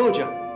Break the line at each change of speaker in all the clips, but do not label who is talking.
told you.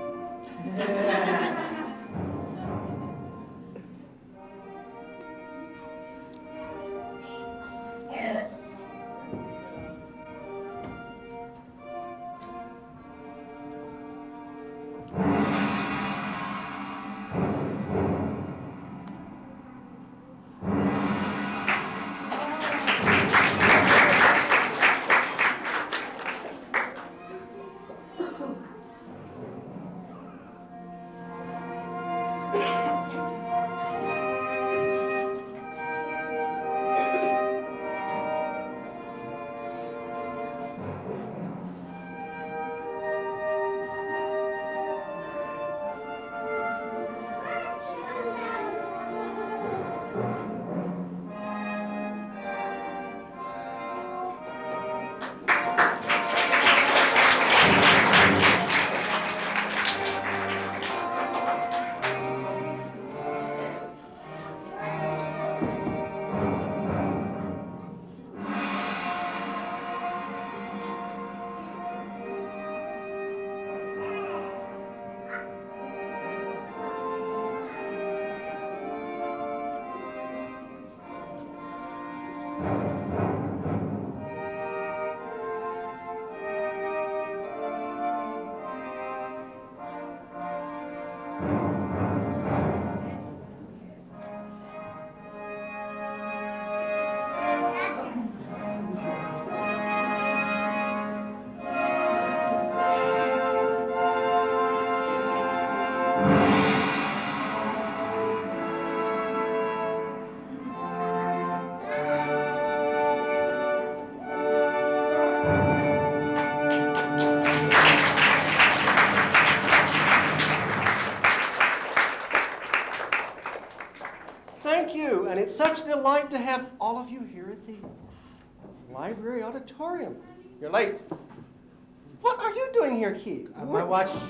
Thank you, and it's such a delight to have all of you here at the library auditorium. You're late. What are you doing here, Keith?
My watch is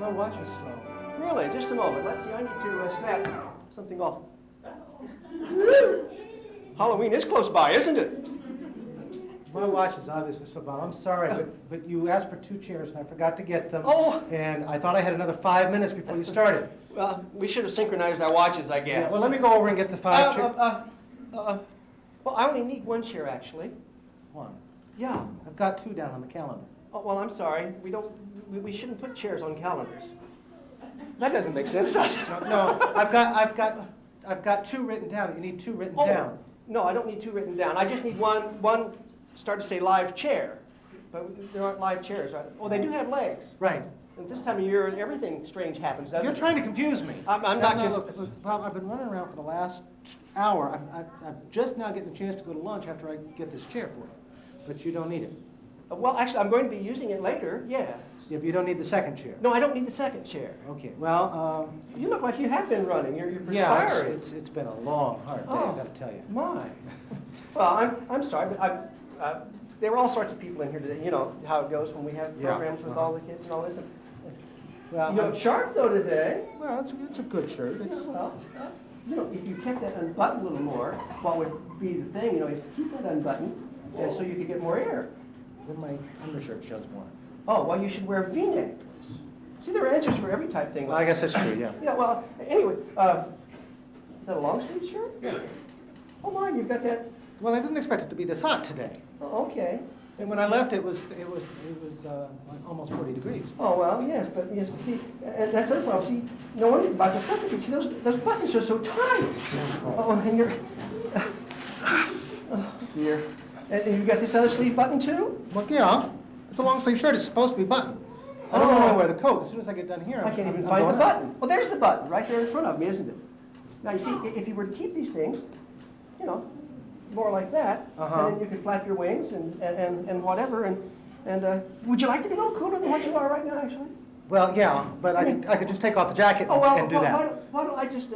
slow.
Really? Just a moment. Let's see. I need to snap something off. Halloween is close by, isn't it?
My watch is obviously slow, Bob. I'm sorry, but you asked for 2 chairs, and I forgot to get them.
Oh.
And I thought I had another 5 minutes before you started.
Well, we should have synchronized our watches, I guess.
Yeah, well, let me go over and get the 5 chairs.
Well, I only need 1 chair, actually.
1.
Yeah.
I've got 2 down on the calendar.
Oh, well, I'm sorry. We shouldn't put chairs on calendars. That doesn't make sense, does it?
No, I've got 2 written down. You need 2 written down.
No, I don't need 2 written down. I just need one start to say live chair. But there aren't live chairs, right? Oh, they do have legs.
Right.
At this time of year, everything strange happens, doesn't it?
You're trying to confuse me.
I'm not
No,
confused.
look, Bob, I've been running around for the last hour. I'm just now getting a chance to go to lunch after I get this chair for you. But you don't need it.
Well, actually, I'm going to be using it later, yeah.
Yeah, but you don't need the 2nd chair.
No, I don't need the 2nd chair.
Okay, well,
You look like you have been running. You're
yeah,
perspiring.
it's been a long, hard day, I've got to tell you.
My. Well, I'm sorry, but there were all sorts of people in here today. You know how it goes when we have
Yeah,
programs with all the kids and all this.
Well,
You look sharp, though, today.
well, it's a good shirt.
Yeah, well, you know, if you kept that unbuttoned a little more, what would be the thing, you know, is to keep that unbuttoned, and so you could get more air.
Then my undershirt shows more.
Oh, well, you should wear a V-neck. See, there are answers for every type thing.
Well, I guess that's true, yeah.
Yeah, well, anyway, is that a long sleeve shirt?
Yeah.
Oh, my, you've got that.
Well, I didn't expect it to be this hot today.
Oh, okay.
And when I left, it was like almost 40 degrees.
Oh, well, yes, but yes, see, and that's the problem. See, no wonder about the suffocate. See, those buttons are so tight. Oh, and you're. Oh, dear. And you've got this other sleeve button, too?
Well, yeah. It's a long sleeve shirt. It's supposed to be buttoned. I don't normally wear the coat. As soon as I get done here,
I can't even
I'm
find the
going
button. Well, there's the button right there in front of me, isn't it? Now, you see, if you were to keep these things, you know, more like that, and then you could flap your wings and whatever, and would you like to be a little cooler than what you are right now, actually?
Well, yeah, but I could just take off the jacket
Oh, well,
and do that.
why don't I just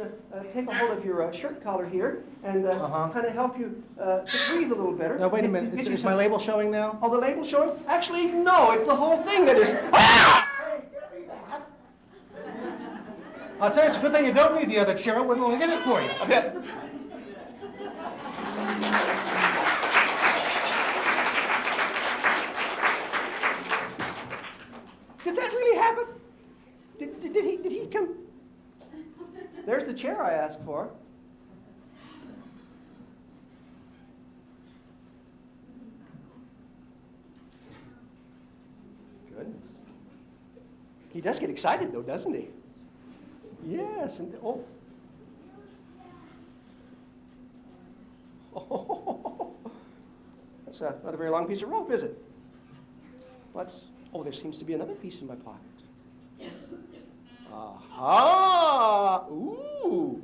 take a hold of your shirt collar here and kind of help you to breathe a little better.
Now, wait a minute. Is my label showing now?
Oh, the label showing? Actually, no, it's the whole thing that is. Ah!
I'll tell you, it's a good thing you don't need the other chair. I wouldn't want to get it for you.
I bet. Did that really happen? Did he come? There's the chair I asked for. Goodness. He does get excited though, doesn't he? Yes, and oh. Oh, that's not a very long piece of rope, is it? Oh, there seems to be another piece in my pocket. Aha! Ooh!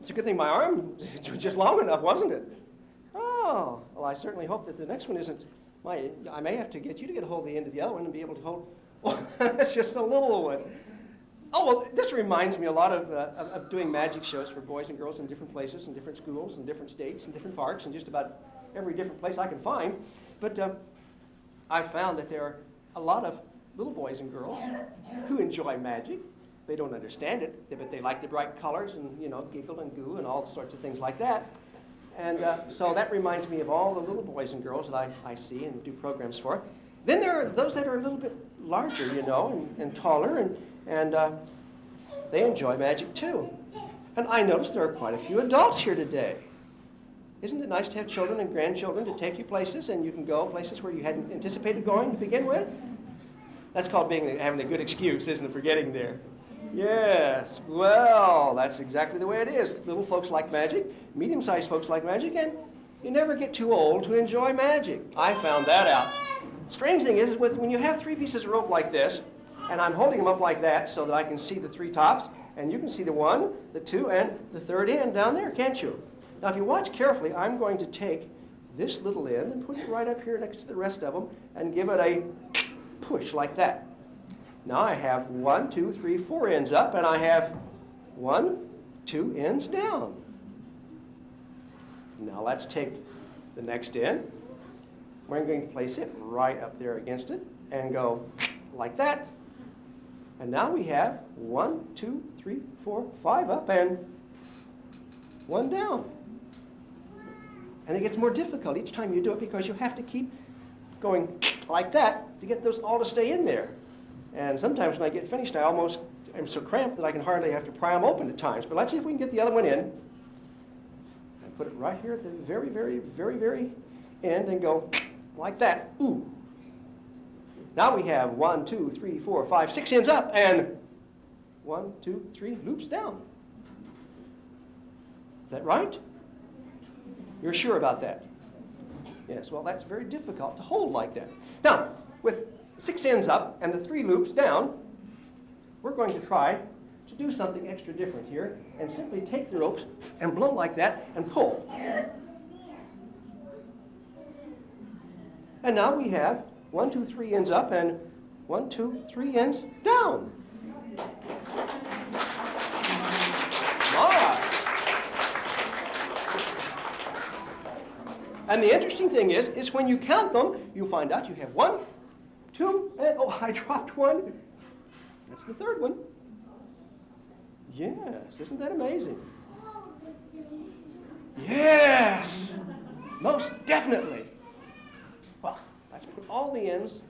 It's a good thing my arm was just long enough, wasn't it? Oh, well, I certainly hope that the next one isn't I may have to get you to get a hold of the end of the other one and be able to hold. Oh, that's just a little one. Oh, well, this reminds me a lot of doing magic shows for boys and girls in different places, and different schools, and different states, and different parks, and just about every different place I can find. But I found that there are a lot of little boys and girls who enjoy magic. They don't understand it, but they like the bright colors and, giggle and goo and all sorts of things like that. And so that reminds me of all the little boys and girls that I see and do programs for. Then there are those that are a little bit larger, and taller, and they enjoy magic too. And I notice there are quite a few adults here today. Isn't it nice to have children and grandchildren to take you places, and you can go places where you hadn't anticipated going to begin with? That's called having a good excuse, isn't it, for getting there? Yes, well, that's exactly the way it is. Little folks like magic, medium-sized folks like magic, and you never get too old to enjoy magic. I found that out. Strange thing is when you have three pieces of rope like this, and I'm holding them up like that so that I can see the three tops, and you can see the one, the two, and the third end down there, can't you? Now, if you watch carefully, I'm going to take this little end and put it right up here next to the rest of them and give it a push like that. Now I have 1, 2, 3, 4 ends up, and I have 1, 2 ends down. Now let's take the next end. We're going to place it right up there against it and go like that. And now we have 1, 2, 3, 4, 5 up and 1 down. And it gets more difficult each time you do it because you have to keep going like that to get those all to stay in there. And sometimes when I get finished, I almost am so cramped that I can hardly have to pry them open at times. But let's see if we can get the other one in. And put it right here at the very, very, very, very end and go like that. Ooh. Now we have 1, 2, 3, 4, 5, 6 ends up and 1, 2, 3 loops down. Is that right? You're sure about that? Yes, well, that's very difficult to hold like that. Now, with 6 ends up and the 3 loops down, we're going to try to do something extra different here and simply take the ropes and blow like that and pull. And now we have 1, 2, 3 ends up and 1, 2, 3 ends down. All right. And the interesting thing is when you count them, you find out you have 1, 2, and oh, I dropped 1. That's the third one. Yes, isn't that amazing? Yes, most definitely. Well, let's put all the ends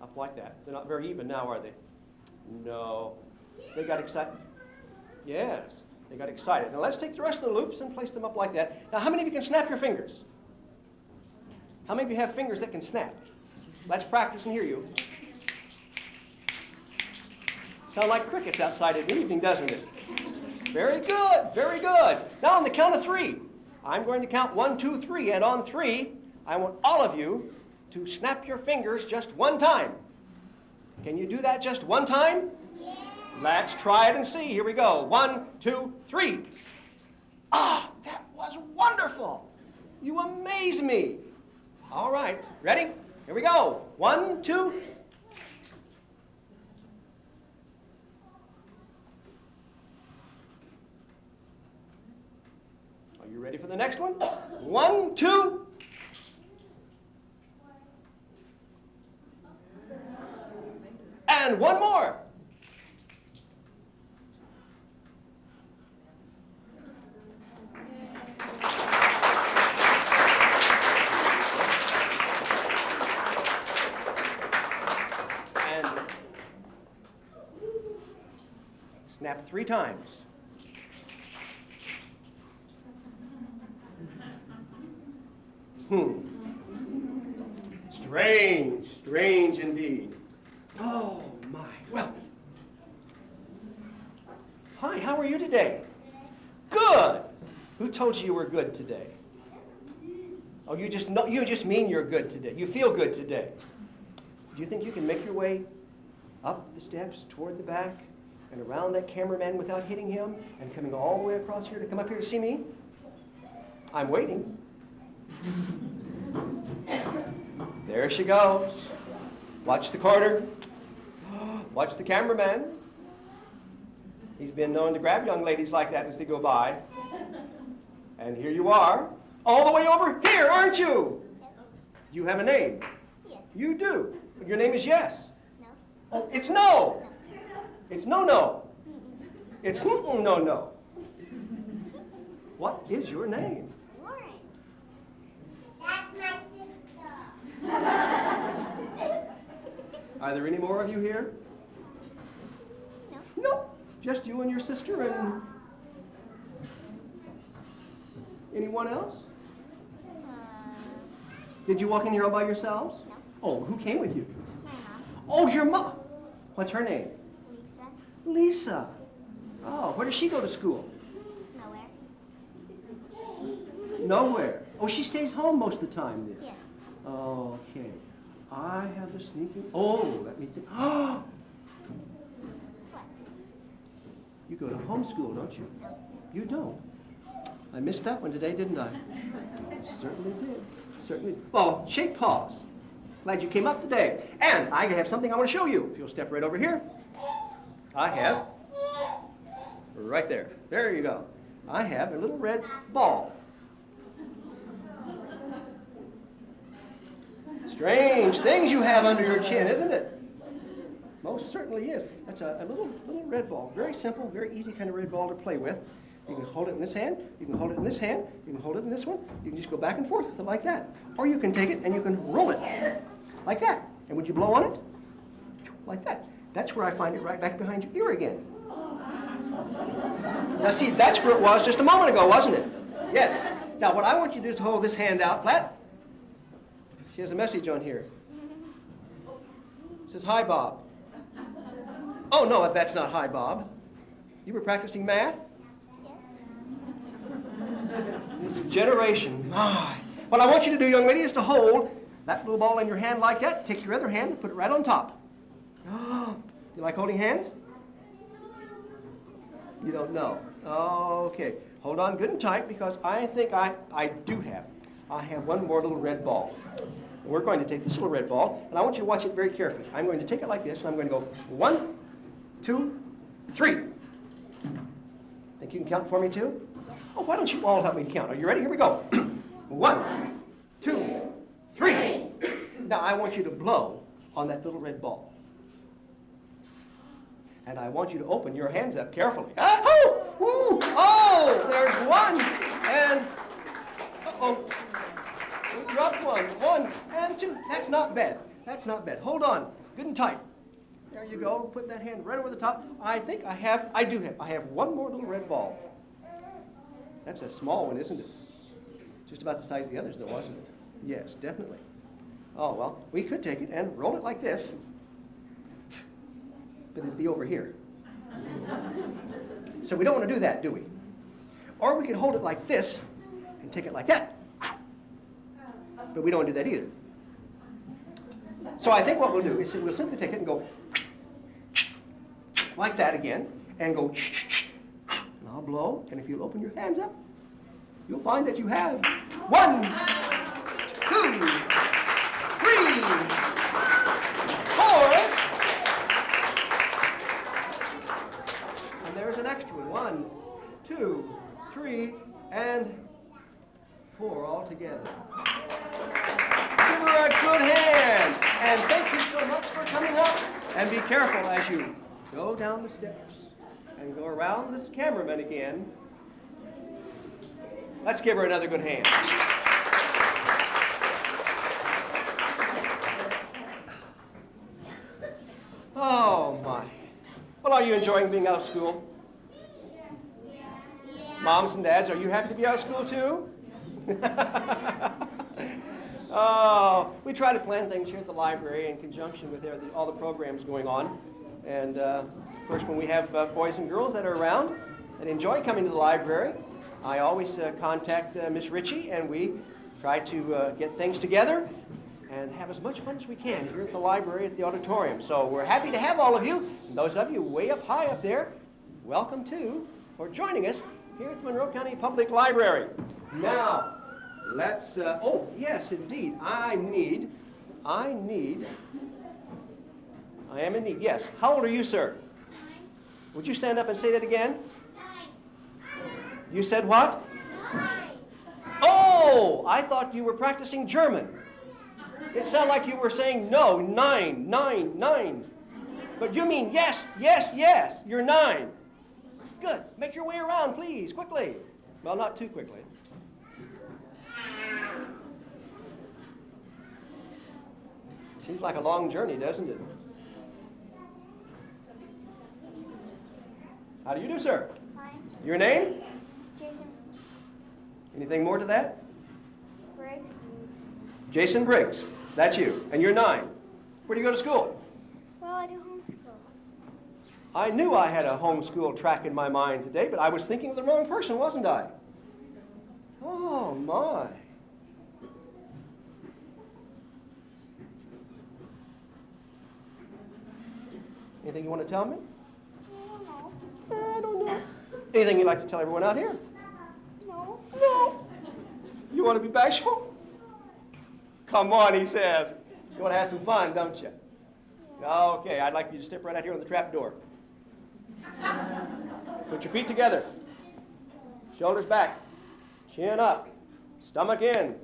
up like that. They're not very even now, are they? No. They got excited. Yes, they got excited. Now let's take the rest of the loops and place them up like that. Now, how many of you can snap your fingers? How many of you have fingers that can snap? Let's practice and hear you. Sound like crickets outside in the evening, doesn't it? Very good, very good. Now on the count of 3, I'm going to count 1, 2, 3, and on 3, I want all of you to snap your fingers just 1 time. Can you do that just 1 time? Yeah. Let's try it and see. Here we go. 1, 2, 3. Ah, that was wonderful. You amaze me. All right, ready? Here we go. 1, 2. Are you ready for the next one? 1, 2. And 1 more. 3 times. Strange, strange indeed. Oh, my. Well, hi, how are you today? Good. Who told you were good today? Oh, you just mean you're good today. You feel good today. Do you think you can make your way up the steps toward the back and around that cameraman without hitting him and coming all the way across here to come up here to see me? I'm waiting. There she goes. Watch the corner. Watch the cameraman. He's been known to grab young ladies like that as they go by. And here you are, all the way over here, aren't you? You have a name?
Yes.
You do. Your name is Yes.
No.
Oh, it's No. It's No. It's No. What is your name?
Lauren. That's my sister.
Are there any more of you here?
No.
No. Just you and your sister and anyone else? Did you walk in here all by yourselves?
No.
Oh, who came with you?
My mom.
Oh, your mom. What's her name?
Lisa.
Lisa. Oh, where does she go to school?
Nowhere.
Nowhere. Oh, she stays home most of the time then?
Yes.
Okay. I have the sneaking... Oh, let me think. Oh!
What?
You go to homeschool, don't you?
No.
You don't. I missed that one today, didn't I? Certainly did. Certainly. Well, shake paws. Glad you came up today. And I have something I want to show you. If you'll step right over here. I have, right there. There you go. I have a little red ball. Strange things you have under your chin, isn't it? Most certainly is. That's a little red ball. Very simple, very easy kind of red ball to play with. You can hold it in this hand, you can hold it in this hand, you can hold it in this one. You can just go back and forth with it like that. Or you can take it and you can roll it like that. And would you blow on it? Like that. That's where I find it right back behind your ear again. Now see, that's where it was just a moment ago, wasn't it? Yes. Now what I want you to do is to hold this hand out flat. She has a message on here. It says, "Hi, Bob." Oh, no, that's not "Hi, Bob." You were practicing math? This generation. My. What I want you to do, young lady, is to hold that little ball in your hand like that. Take your other hand and put it right on top. You like holding hands? You don't know. Okay. Hold on good and tight because I think I have one more little red ball. We're going to take this little red ball, and I want you to watch it very carefully. I'm going to take it like this, and I'm going to go 1, 2, 3. Think you can count for me too? Oh, why don't you all help me count? Are you ready? Here we go. 1, 2, 3. Now I want you to blow on that little red ball. And I want you to open your hands up carefully. Oh! Ooh! Oh! There's one! And... Uh-oh. We dropped one. 1 and 2. That's not bad. That's not bad. Hold on. Good and tight. There you go. Put that hand right over the top. I think I have one more little red ball. That's a small one, isn't it? Just about the size of the others, though, wasn't it? Yes, definitely. Oh, well, we could take it and roll it like this. But it'd be over here. So we don't want to do that, do we? Or we could hold it like this and take it like that. But we don't want to do that either. So I think what we'll do is we'll simply take it and go like that again, and go and I'll blow, and if you'll open your hands up, you'll find that you have 1, 2, 3, 4. And there's an extra one. 1, 2, 3, and 4 all together. Give her a good hand. And thank you so much for coming up. And be careful as you go down the steps and go around this cameraman again. Let's give her another good hand. Oh, my. Well, are you enjoying being out of school? Moms and dads, are you happy to be out of school too? Oh, we try to plan things here at the library in conjunction with all the programs going on. And of course, when we have boys and girls that are around and enjoy coming to the library, I always contact Miss Ritchie, and we try to get things together and have as much fun as we can here at the library at the auditorium. So we're happy to have all of you. And those of you way up high up there, welcome to, or joining us here at the Monroe County Public Library. Now, let's, oh, yes, indeed, I am in need, yes. How old are you, sir?
9.
Would you stand up and say that again?
9.
You said what?
9.
Oh, I thought you were practicing German. It sounded like you were saying no, 9, 9, 9. But you mean yes, yes, yes, you're 9. Good, make your way around, please, quickly. Well, not too quickly. Seems like a long journey, doesn't it? How do you do, sir?
Fine.
Your name?
Jason
Anything more to that?
Briggs.
Jason Briggs. That's you. And you're 9. Where do you go to school?
Well, I do homeschool.
I knew I had a homeschool track in my mind today, but I was thinking of the wrong person, wasn't I? Oh, my. Anything you want to tell me? I don't know. Anything you'd like to tell everyone out here?
No.
No. You want to be bashful? Come on, he says. You want to have some fun, don't you? Okay, I'd like you to step right out here on the trap door. Put your feet together. Shoulders back. Chin up. Stomach in.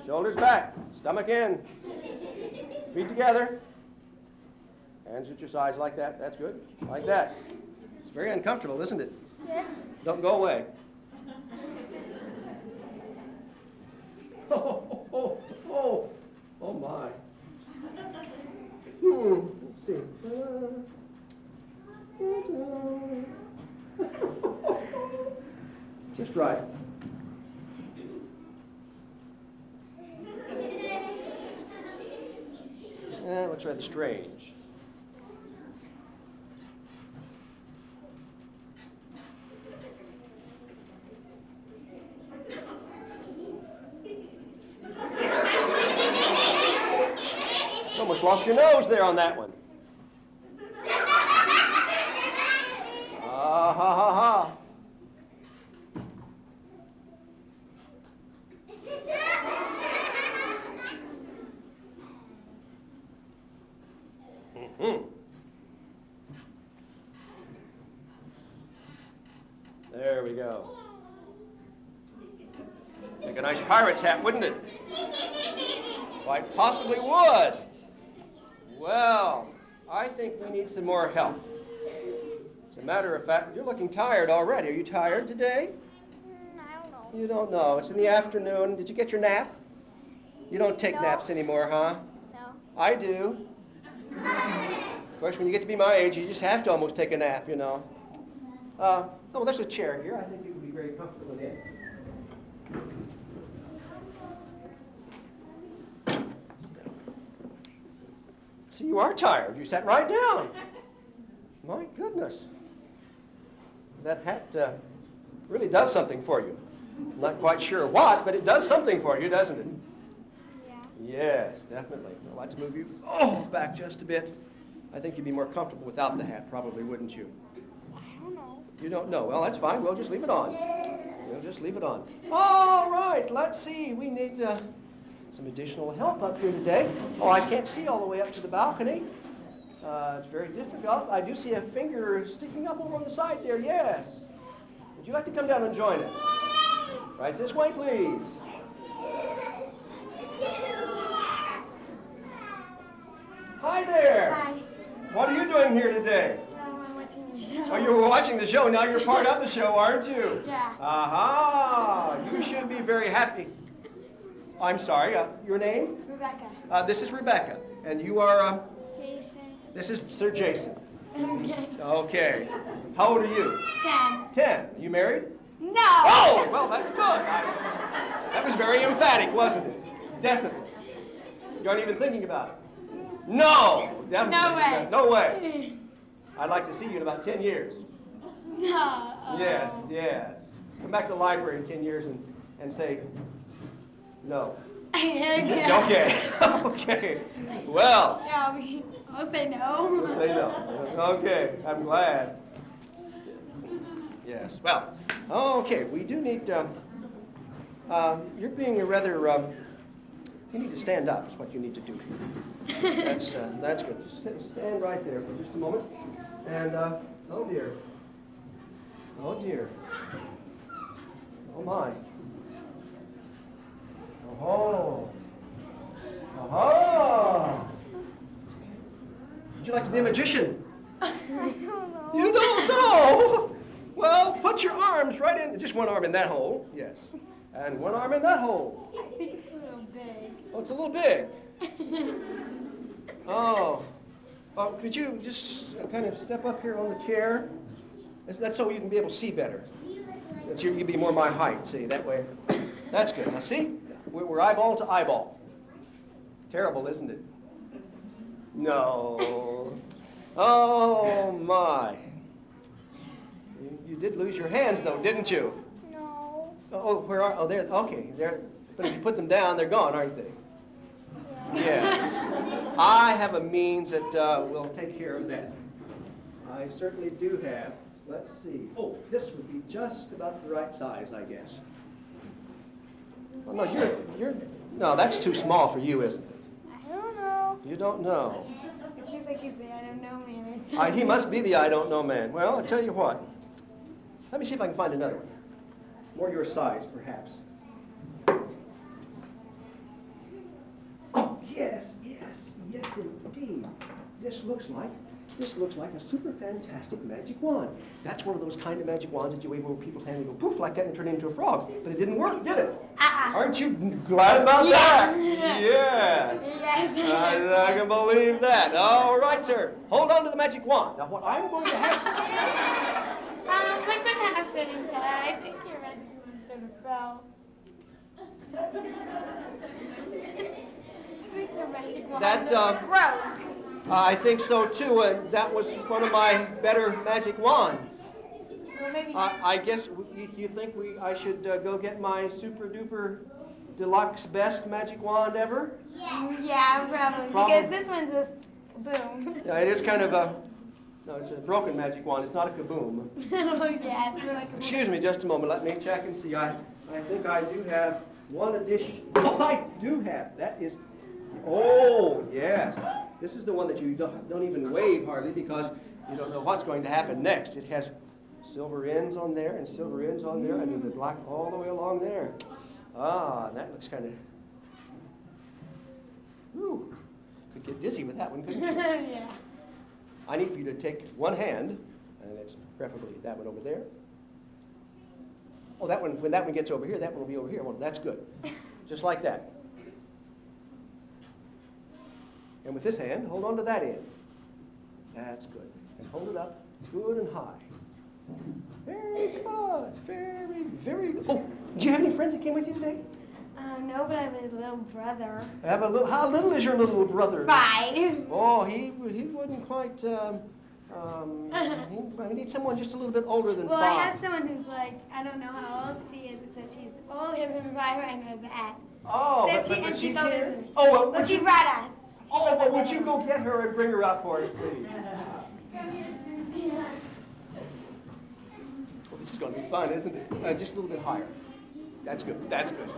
Shoulders back. Stomach in. Feet together. Hands at your sides like that. That's good. Like that. It's very uncomfortable, isn't it?
Yes.
Don't go away. Oh my. Let's see. Just right. Looks rather strange. Almost lost your nose there on that one. Ah, ha, ha, ha. There we go. Make a nice pirate's hat, wouldn't it? Quite possibly would. Well, I think we need some more help. As a matter of fact, you're looking tired already. Are you tired today?
I don't know.
You don't know. It's in the afternoon. Did you get your nap? You don't take
No.
naps anymore, huh?
No.
I do. Of course, when you get to be my age, you just have to almost take a nap, you know. Oh, well, there's a chair here. I think you would be very comfortable in it. See, you are tired. You sat right down. My goodness. That hat really does something for you. I'm not quite sure what, but it does something for you, doesn't it?
Yeah.
Yes, definitely. I'd like to move you back just a bit. I think you'd be more comfortable without the hat, probably, wouldn't you?
I don't know.
You don't know. Well, that's fine. We'll just leave it on. We'll just leave it on. All right, let's see. We need some additional help up here today. Oh, I can't see all the way up to the balcony. It's very difficult. I do see a finger sticking up over on the side there, yes. Would you like to come down and join us? Right this way, please. Hi there.
Hi.
What are you doing here today?
No, I'm watching the show.
Oh, you were watching the show. Now you're part of the show, aren't you?
Yeah.
Aha! You should be very happy. I'm sorry, your name?
Rebecca.
This is Rebecca. And you are,
Jason.
this is Sir Jason.
Okay.
Okay. How old are you?
10.
10. You married?
No.
Oh, well, that's good. That was very emphatic, wasn't it? Definitely. You aren't even thinking about it. No, definitely.
No way.
No way. I'd like to see you in about 10 years.
No.
Yes, yes. Come back to the library in 10 years and say, no.
Okay.
Okay, okay. Well,
Yeah, I'll say no.
we'll say no. Okay, I'm glad. Yes, well, okay, we do need, you're being a rather, you need to stand up is what you need to do. That's good. Just stand right there for just a moment. And, oh dear. Oh dear. Oh my. Oh. Oh. Would you like to be a magician?
I don't know.
You don't know? Well, put your arms right in, just one arm in that hole, yes. And one arm in that hole.
I think it's a little big.
Oh, it's a little big. Oh. Oh, could you just kind of step up here on the chair? That's so you can be able to see better. You can be more my height, see, that way. That's good. Now, see? We're eyeball to eyeball. Terrible, isn't it? No. Oh, my. You did lose your hands, though, didn't you?
No.
Oh, where are, oh, there, okay. There, but if you put them down, they're gone, aren't they? Yes. I have a means that will take care of that. I certainly do have. Let's see. Oh, this would be just about the right size, I guess. Oh, no, no, that's too small for you, isn't it?
I don't know.
You don't know.
It seems like he's the I don't know man or something.
He must be the I don't know man. Well, I'll tell you what. Let me see if I can find another one. More your size, perhaps. Oh, yes, indeed. This looks like a super fantastic magic wand. That's one of those kind of magic wands that you wave over people's hands and go poof like that and turn into a frog. But it didn't work, did it? Aren't you glad about that? Yes.
Yes.
I can believe that. All right, sir. Hold on to the magic wand. Now, what I'm going to have...
What's going to happen is that I think your magic wand sort of fell. I think your magic wand
That,
sort of broke.
I think so, too. That was one of my better magic wands.
Well, maybe.
I guess you think I should go get my super duper deluxe best magic wand ever?
Yeah, probably. Because this one's just boom.
Yeah, it is kind of a, no, it's a broken magic wand. It's not a kaboom.
Oh, yeah, it's more like a
Excuse me just a moment. Let me check and see. I think I do have one addition. Oh, I do have. That is, oh, yes. This is the one that you don't even wave hardly because you don't know what's going to happen next. It has silver ends on there and silver ends on there and then the black all the way along there. Ah, that looks kind of, ooh, could get dizzy with that one, couldn't you?
Yeah.
I need for you to take one hand, and it's preferably that one over there. Oh, that one, when that one gets over here, that one will be over here. Well, that's good. Just like that. And with this hand, hold on to that end. That's good. And hold it up good and high. Very good. Very, very good. Oh, do you have any friends that came with you today?
No, but I have a little brother.
How little is your little brother?
5.
Oh, he wouldn't quite, we need someone just a little bit older than
Well,
5.
I have someone who's like, I don't know how old she is, except she's older than 5, I know that.
Oh,
Except
but
and
she's
older
here?
than-
Oh, well,
But
would
she
you,
brought us.
oh, well, would you go get her and bring her out for us, please? Well, this is going to be fun, isn't it? Just a little bit higher. That's good. That's good.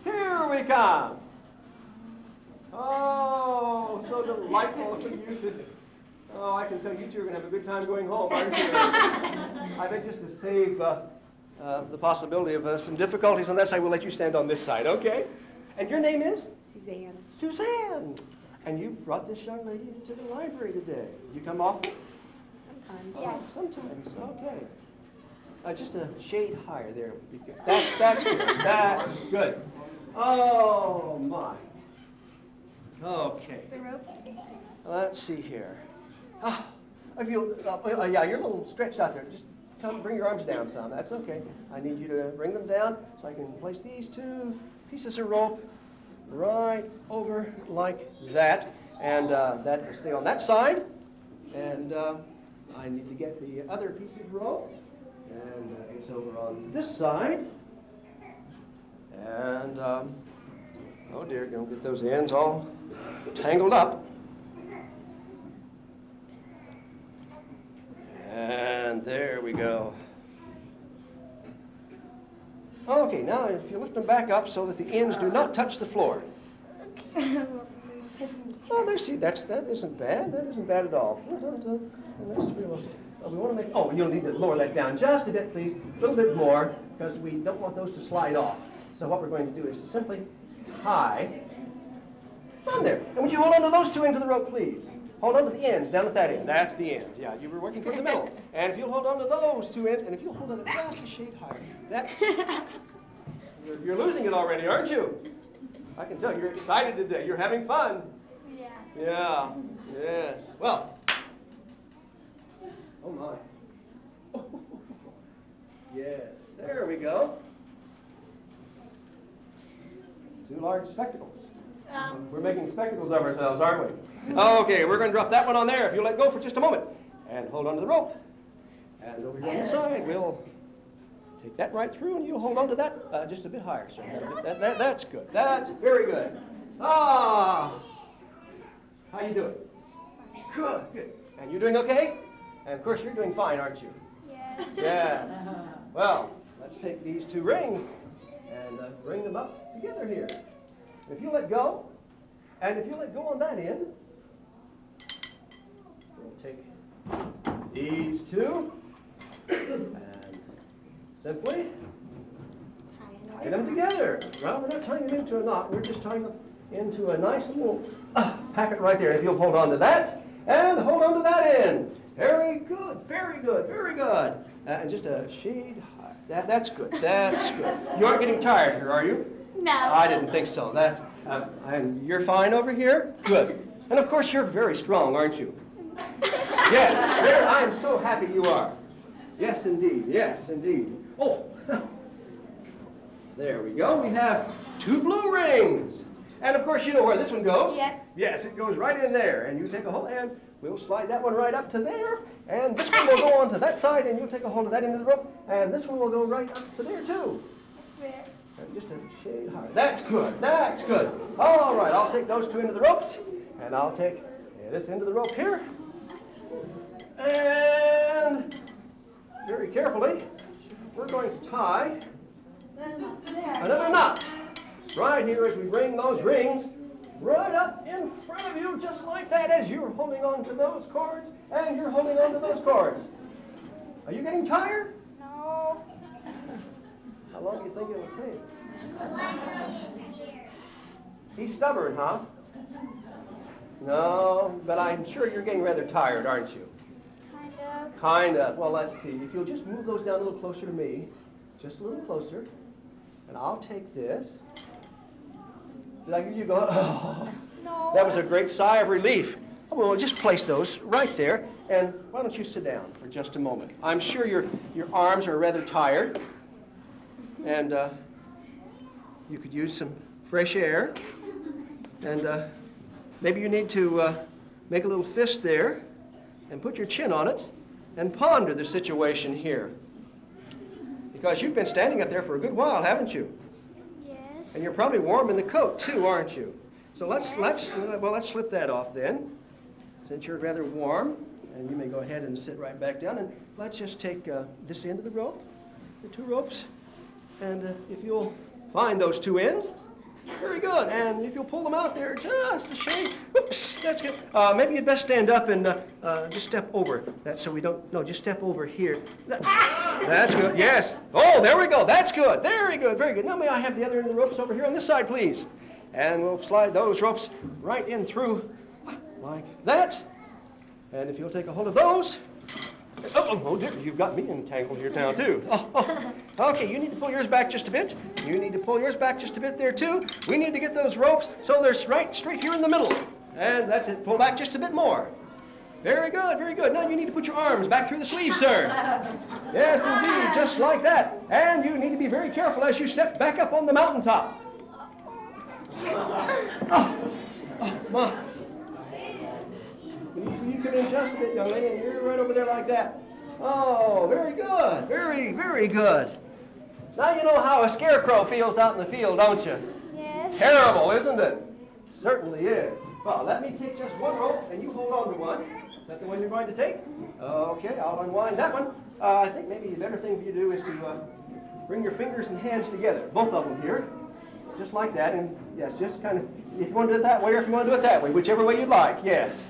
Here we come. Oh, so delightful for you to. Oh, I can tell you two are going to have a good time going home, aren't you? I think just to save the possibility of some difficulties on that side, we'll let you stand on this side, okay? And your name is?
Suzanne.
Suzanne. And you brought this young lady to the library today. You come often?
Sometimes.
Oh, sometimes, okay. Just a shade higher there would be good. That's good. That's good. Oh, my. Okay.
The rope?
Let's see here. Ah, if you, yeah, you're a little stretched out there. Just come, bring your arms down some. That's okay. I need you to bring them down so I can place these two pieces of rope right over like that. And that will stay on that side. And I need to get the other piece of rope. And it's over on this side. And, oh dear, don't get those ends all tangled up. And there we go. Okay, now if you lift them back up so that the ends do not touch the floor. Oh, there, see, that isn't bad. That isn't bad at all. We want to make, oh, you'll need to lower that down just a bit, please. A little bit more, because we don't want those to slide off. So what we're going to do is to simply tie on there. And would you hold on to those two ends of the rope, please? Hold on to the ends, down at that end. That's the end. Yeah, you were working toward the middle. And if you'll hold on to those two ends, and if you'll hold on just a shade higher, that, you're losing it already, aren't you? I can tell you're excited today. You're having fun.
Yeah.
Yeah, yes. Well, oh my. Yes, there we go. Two large spectacles. We're making spectacles of ourselves, aren't we? Okay, we're going to drop that one on there if you let go for just a moment. And hold on to the rope. And over here on the side, we'll take that right through, and you'll hold on to that just a bit higher. So that's good. That's very good. Ah! How you doing? Good, good. And you doing okay? And of course, you're doing fine, aren't you?
Yes.
Yes. Well, let's take these two rings and bring them up together here. If you let go, and if you let go on that end, we'll take these two and simply tie them together. Well, we're not tying them into a knot. We're just tying them into a nice little packet right there. If you'll hold on to that, and hold on to that end. Very good, very good, very good. And just a shade high. That's good, that's good. You aren't getting tired here, are you?
No.
I didn't think so. That's, and you're fine over here? Good. And of course, you're very strong, aren't you? Yes, there, I am so happy you are. Yes, indeed, yes, indeed. Oh, there we go. We have two blue rings. And of course, you know where this one goes.
Yep.
Yes, it goes right in there. And you take a hold, and we'll slide that one right up to there. And this one will go on to that side, and you'll take a hold of that end of the rope. And this one will go right up to there, too.
Where?
And just a shade higher. That's good. That's good. All right, I'll take those two into the ropes, and I'll take this end of the rope here. And very carefully, we're going to tie another knot right here as we bring those rings right up in front of you, just like that, as you're holding on to those cords, and you're holding on to those cords. Are you getting tired?
No.
How long do you think it'll take? He's stubborn, huh? No, but I'm sure you're getting rather tired, aren't you?
Kind of.
Kind of. Well, let's see. If you'll just move those down a little closer to me, just a little closer, and I'll take this. Did I hear you go, oh?
No.
That was a great sigh of relief. Oh, well, just place those right there, and why don't you sit down for just a moment? I'm sure your arms are rather tired, and you could use some fresh air, and maybe you need to make a little fist there and put your chin on it and ponder the situation here. Because you've been standing up there for a good while, haven't you?
Yes.
And you're probably warm in the coat too, aren't you? So let's
Yes.
let's slip that off then, since you're rather warm, and you may go ahead and sit right back down. And let's just take this end of the rope, the two ropes, and if you'll find those two ends, very good. And if you'll pull them out there just a shade, oops, that's good. Maybe you'd best stand up and just step over that, so we don't. No, just step over here. That's good. Yes. Oh, there we go. That's good. Very good. Very good. Now may I have the other end of the ropes over here on this side, please? And we'll slide those ropes right in through like that. And if you'll take a hold of those, Oh, dear, you've got me entangled here now, too. Okay, you need to pull yours back just a bit. You need to pull yours back just a bit there, too. We need to get those ropes so they're straight here in the middle. And that's it. Pull back just a bit more. Very good, very good. Now you need to put your arms back through the sleeves, sir. Yes, indeed, just like that. And you need to be very careful as you step back up on the mountaintop. Ma. You can adjust a bit, young lady, and you're right over there like that. Oh, very good. Very, very good. Now you know how a scarecrow feels out in the field, don't you?
Yes.
Terrible, isn't it? Certainly is. Well, let me take just one rope, and you hold on to one. Is that the one you're going to take? Okay, I'll unwind that one. I think maybe the better thing for you to do is to bring your fingers and hands together, both of them here, just like that. And yes, just kind of, if you want to do it that way or if you want to do it that way, whichever way you'd like, yes.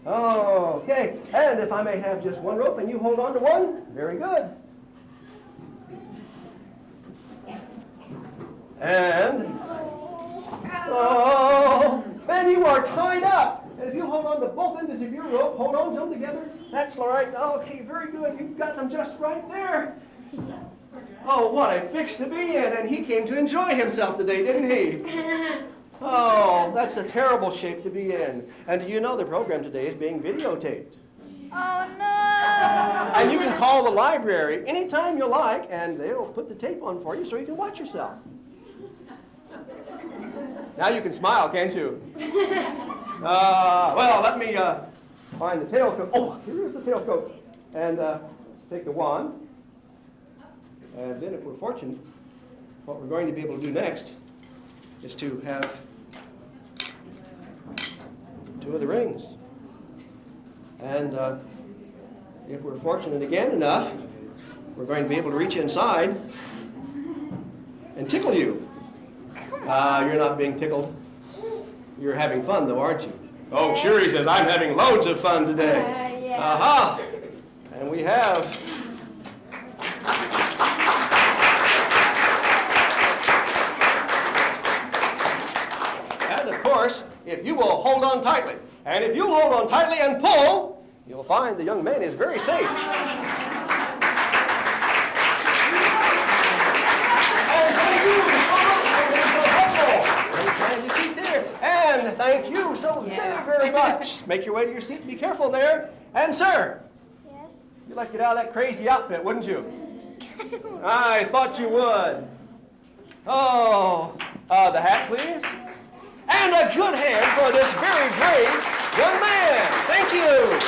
Okay, and if I may have just one rope and you hold on to one, very good. And, oh, man, you are tied up. And if you hold on to both ends of your rope, hold on to them together, that's all right. Okay, very good. You've got them just right there. Oh, what a fix to be in. And he came to enjoy himself today, didn't he? Oh, that's a terrible shape to be in. And do you know the program today is being videotaped?
Oh, no.
And you can call the library anytime you like, and they'll put the tape on for you so you can watch yourself. Now you can smile, can't you? Well, let me find the tailcoat. Oh, here is the tailcoat. And let's take the wand. And then if we're fortunate, what we're going to be able to do next is to have 2 of the rings. And if we're fortunate again enough, we're going to be able to reach inside and tickle you. You're not being tickled. You're having fun, though, aren't you? Oh, sure, he says, I'm having loads of fun today.
Yeah.
Aha! And we have... And, of course, if you will hold on tightly, and if you'll hold on tightly and pull, you'll find the young man is very safe. And thank you so very, very much. Make your way to your seat. Be careful there. And, sir,
Yes.
you'd like to get out of that crazy outfit, wouldn't you? I thought you would. Oh, the hat, please. And a good hand for this very brave young man. Thank you.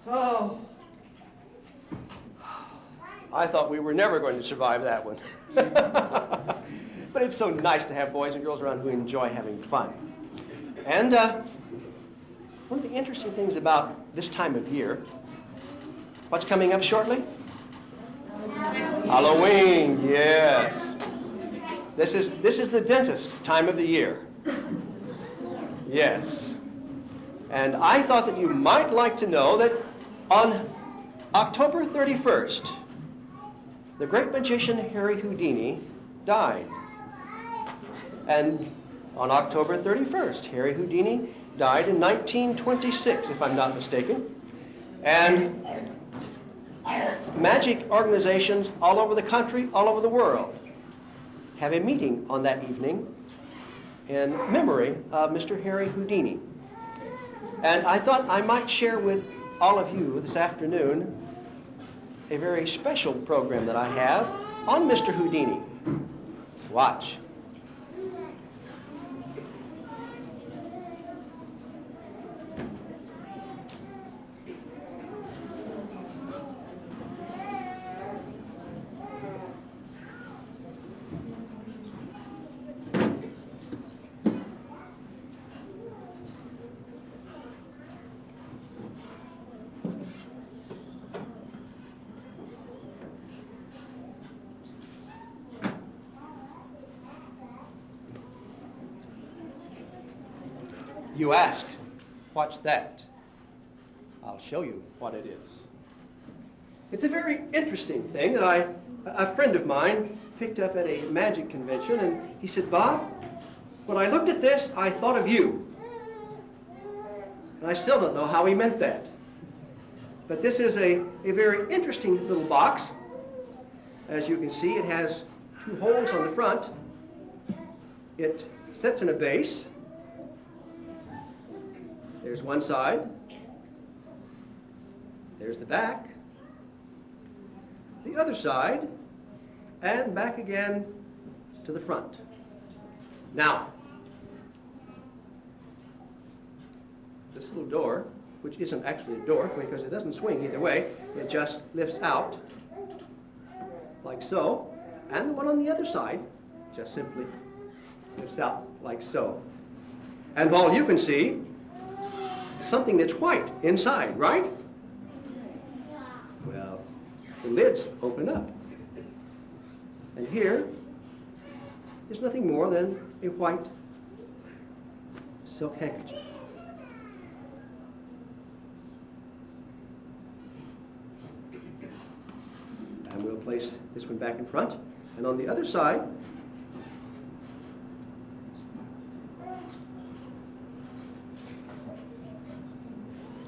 Oh. I thought we were never going to survive that one. But it's so nice to have boys and girls around who enjoy having fun. And one of the interesting things about this time of year, what's coming up shortly? Halloween, yes. This is the dentist time of the year. Yes. And I thought that you might like to know that on October 31st, the great magician Harry Houdini died. And on October 31st, Harry Houdini died in 1926, if I'm not mistaken. And magic organizations all over the country, all over the world, have a meeting on that evening in memory of Mr. Harry Houdini. And I thought I might share with all of you this afternoon a very special program that I have on Mr. Houdini. Watch. You ask, what's that? I'll show you what it is. It's a very interesting thing that a friend of mine picked up at a magic convention, and he said, Bob, when I looked at this, I thought of you. And I still don't know how he meant that. But this is a very interesting little box. As you can see, it has 2 holes on the front. It sits in a base. There's one side. There's the back. The other side. And back again to the front. Now, this little door, which isn't actually a door because it doesn't swing either way, it just lifts out like so, and the one on the other side just simply lifts out like so. And all you can see is something that's white inside, right? Well, the lids open up. And here is nothing more than a white silk handkerchief. And we'll place this one back in front. And on the other side,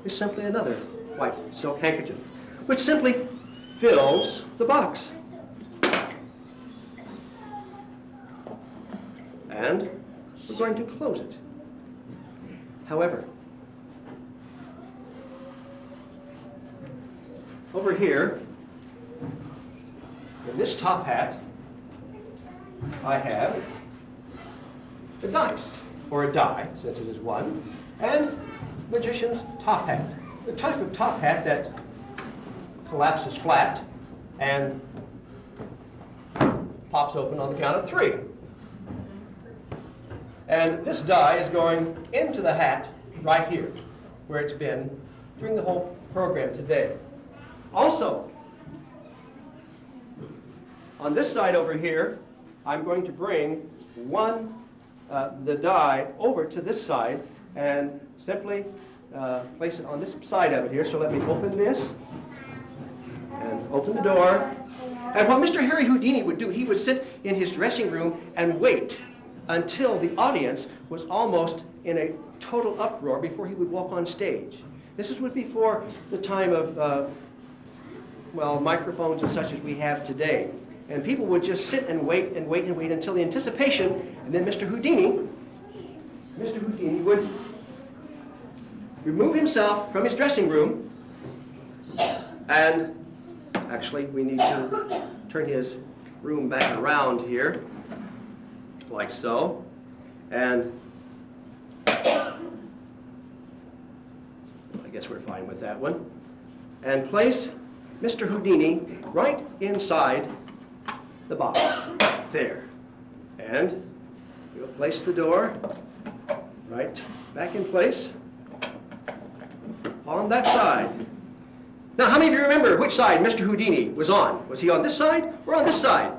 is simply another white silk handkerchief, which simply fills the box. And we're going to close it. However, over here, in this top hat, I have the dice, or a die, since it is one, and magician's top hat. The type of top hat that collapses flat and pops open on the count of 3. And this die is going into the hat right here, where it's been during the whole program today. Also, on this side over here, I'm going to bring the die over to this side and simply place it on this side of it here. So let me open this and open the door. And what Mr. Harry Houdini would do, he would sit in his dressing room and wait until the audience was almost in a total uproar before he would walk on stage. This would be before the time of, microphones and such as we have today. And people would just sit and wait and wait and wait until the anticipation, and then Mr. Houdini would remove himself from his dressing room, and actually we need to turn his room back around here, like so, and I guess we're fine with that one, and place Mr. Houdini right inside the box, there. And we'll place the door right back in place on that side. Now, how many of you remember which side Mr. Houdini was on? Was he on this side or on this side?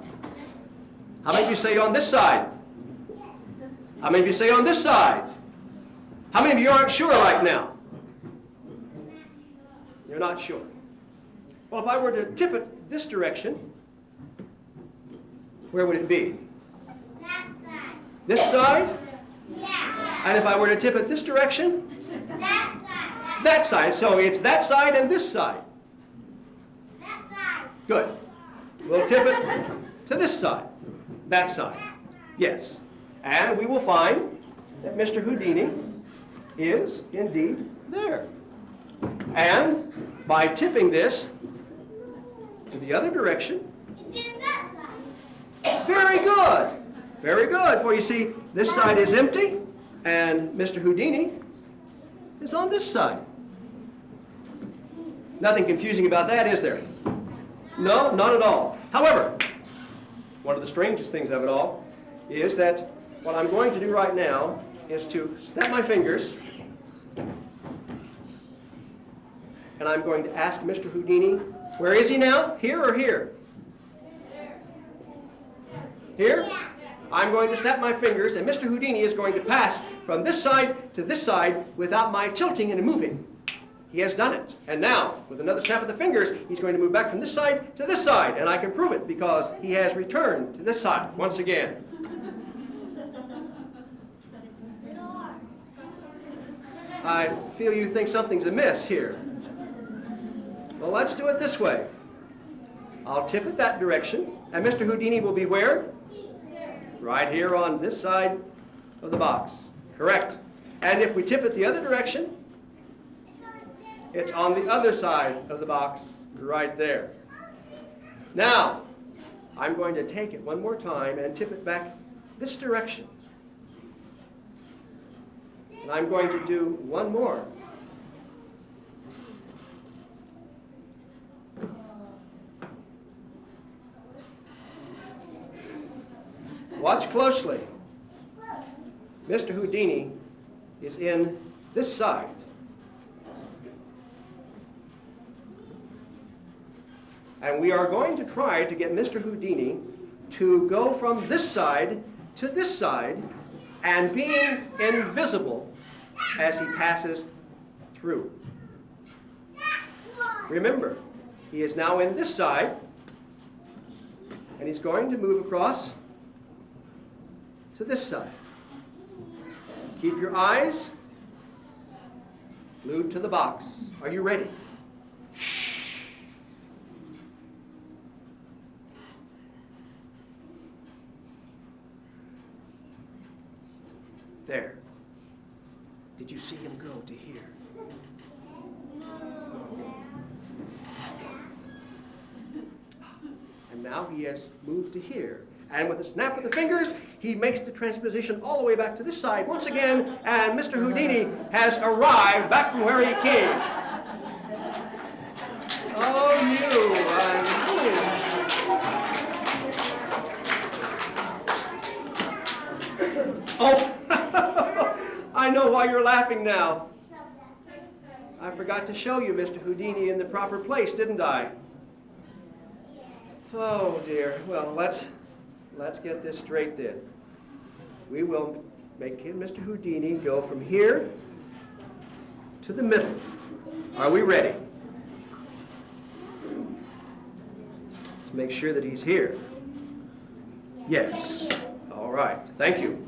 How many of you say on this side? How many of you say on this side? How many of you aren't sure right now? You're not sure. Well, if I were to tip it this direction, where would it be?
That side.
This side?
Yeah.
And if I were to tip it this direction?
That side.
That side. So it's that side and this side.
That side.
Good. We'll tip it to this side. That side. Yes. And we will find that Mr. Houdini is indeed there. And by tipping this to the other direction, very good. Very good. For you see, this side is empty, and Mr. Houdini is on this side. Nothing confusing about that, is there? No, not at all. However, one of the strangest things of it all is that what I'm going to do right now is to snap my fingers, and I'm going to ask Mr. Houdini, where is he now? Here or here? Here? I'm going to snap my fingers, and Mr. Houdini is going to pass from this side to this side without my tilting and moving. He has done it. And now, with another snap of the fingers, he's going to move back from this side to this side. And I can prove it because he has returned to this side once again. I feel you think something's amiss here. Well, let's do it this way. I'll tip it that direction, and Mr. Houdini will be where? Right here on this side of the box. Correct. And if we tip it the other direction, it's on the other side of the box, right there. Now, I'm going to take it one more time and tip it back this direction. And I'm going to do one more. Watch closely. Mr. Houdini is in this side. And we are going to try to get Mr. Houdini to go from this side to this side and being invisible as he passes through. Remember, he is now in this side, and he's going to move across to this side. Keep your eyes glued to the box. Are you ready? Shh. There. Did you see him go to here? And now he has moved to here. And with a snap of the fingers, he makes the transposition all the way back to this side once again, and Mr. Houdini has arrived back from where he came. Oh, Oh, I know why you're laughing now. I forgot to show you Mr. Houdini in the proper place, didn't I? Oh, dear. Well, let's get this straight then. We will make him, Mr. Houdini, go from here to the middle. Are we ready? Let's make sure that he's here. Yes. All right. Thank you.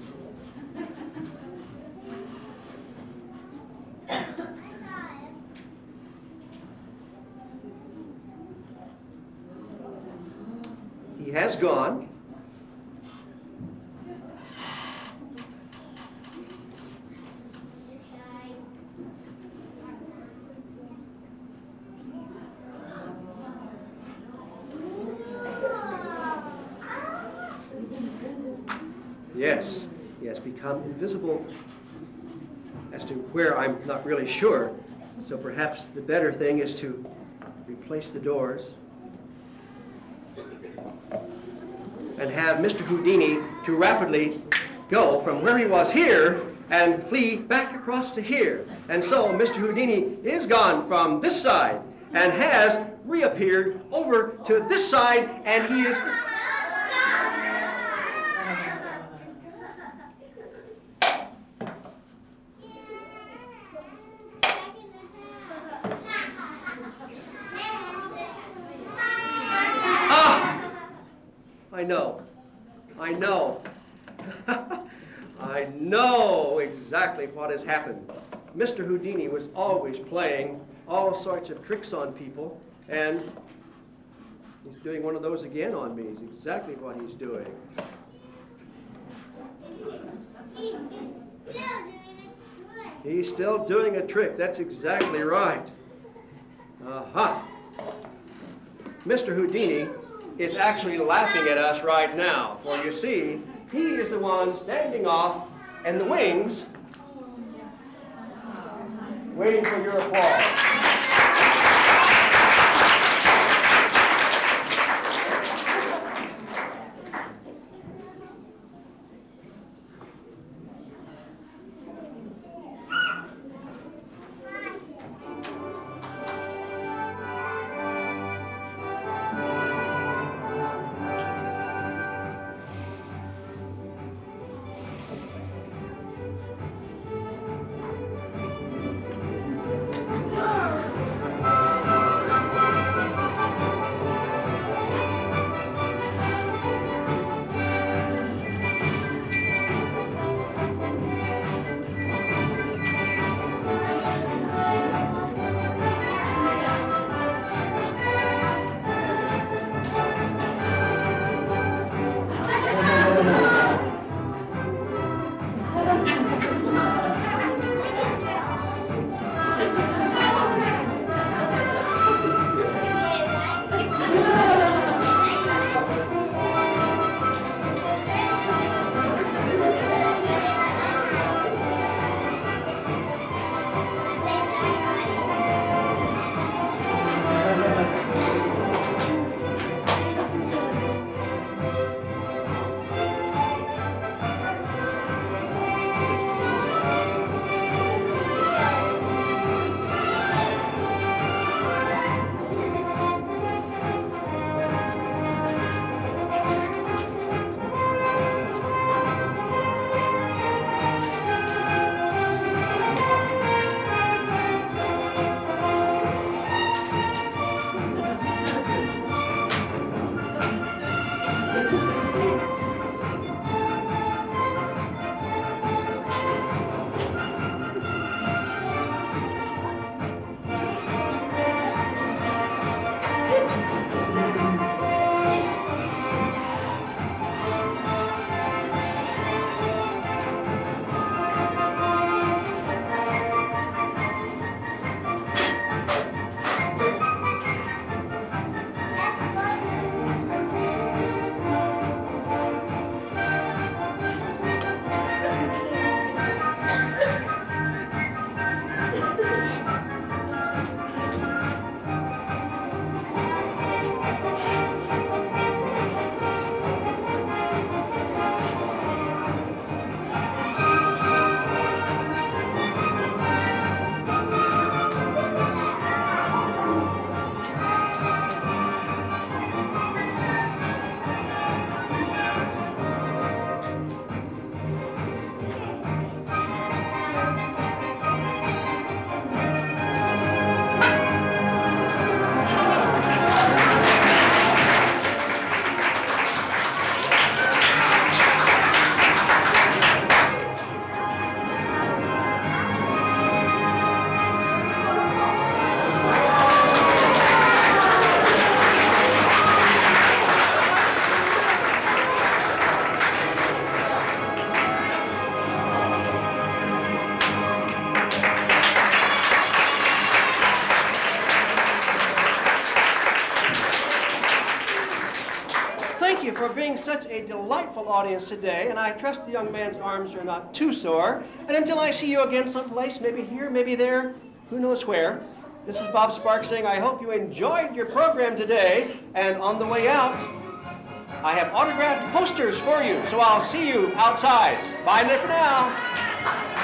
He has gone. Yes, he has become invisible as to where I'm not really sure. So perhaps the better thing is to replace the doors and have Mr. Houdini to rapidly go from where he was here and flee back across to here. And so Mr. Houdini is gone from this side and has reappeared over to this side, and he is... I know. I know exactly what has happened. Mr. Houdini was always playing all sorts of tricks on people, and he's doing one of those again on me. Is exactly what he's doing. He's still doing a trick. That's exactly right. Aha. Mr. Houdini is actually laughing at us right now. For you see, he is the one standing off in the wings, waiting for your applause. such a delightful audience today, and I trust the young man's arms are not too sore. And until I see you again someplace, maybe here, maybe there, who knows where, this is Bob Sparks saying I hope you enjoyed your program today, and on the way out, I have autographed posters for you, so I'll see you outside. Bye for now.